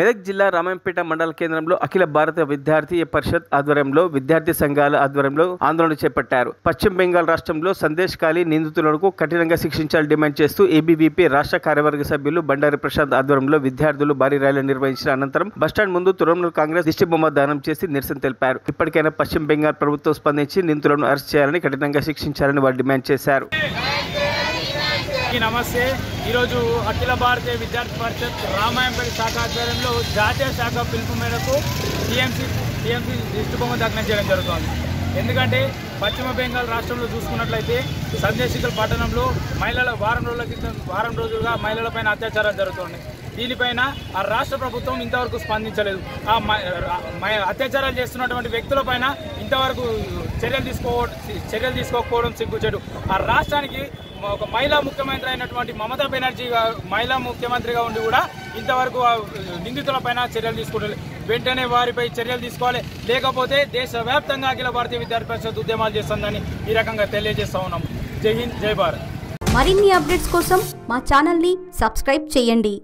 మెదక్ జిల్లా రామాయంపేట మండల కేంద్రంలో అఖిల భారత విద్యార్థి పరిషత్ ఆధ్వర్యంలో విద్యార్థి సంఘాల ఆధ్వర్యంలో ఆందోళన చేపట్టారు. పశ్చిమ బెంగాల్ రాష్ట్రంలో సందేశ్ ఖాళీ నిందితులకు కఠినంగా శిక్షించాలని డిమాండ్ చేస్తూ ఏబీవీపీ రాష్ట్ర కార్యవర్గ సభ్యులు బండారి ప్రసాద్ ఆధ్వర్యంలో విద్యార్థులు భారీ ర్యాలీ నిర్వహించిన అనంతరం బస్టాండ్ ముందు తృణమూల్ కాంగ్రెస్ దిష్టిబొమ్మ దానం చేసి నిరసన తెలిపారు. ఇప్పటికైనా పశ్చిమ బెంగాల్ ప్రభుత్వం స్పందించి నిందితులను అరెస్ట్ చేయాలని కఠినంగా శిక్షించాలని వారు డిమాండ్ చేశారు. నమస్తే. ఈరోజు అఖిల భారతీయ విద్యార్థి పరిషత్ రామాయంపేట శాఖ ఆధ్వర్యంలో జాతీయ శాఖ పిలుపు మేరకు టీఎంసీ దిష్టిబొమ్మ దగ్నం చేయడం జరుగుతోంది. ఎందుకంటే పశ్చిమ బెంగాల్ రాష్ట్రంలో చూసుకున్నట్లయితే సందేశికల్ పట్టణంలో వారం రోజులుగా మహిళలపైన అత్యాచారాలు జరుగుతున్నాయి. దీనిపైన ఆ రాష్ట్ర ప్రభుత్వం ఇంతవరకు స్పందించలేదు. అత్యాచారాలు చేస్తున్నటువంటి వ్యక్తులపైన ఇంతవరకు చర్యలు తీసుకోకపోవడం సిగ్గుచేటు. ఆ రాష్ట్రానికి ఒక మహిళా ముఖ్యమంత్రి అయినటువంటి మమతా బెనర్జీ మహిళా ముఖ్యమంత్రిగా ఉండి కూడా ఇంతవరకు నిందితులపైన చర్యలు తీసుకోవాలి. వెంటనే వారిపై చర్యలు తీసుకోవాలి. లేకపోతే దేశవ్యాప్తంగా అఖిల భారతీయ విద్యార్థి పరిషత్ ఉద్యమాలు చేస్తుందని ఈ రకంగా తెలియజేస్తా ఉన్నాం. జై హింద్, జై భారత్. మరిన్ని అప్డేట్స్ కోసం మా ఛానల్ని సబ్స్క్రైబ్ చేయండి.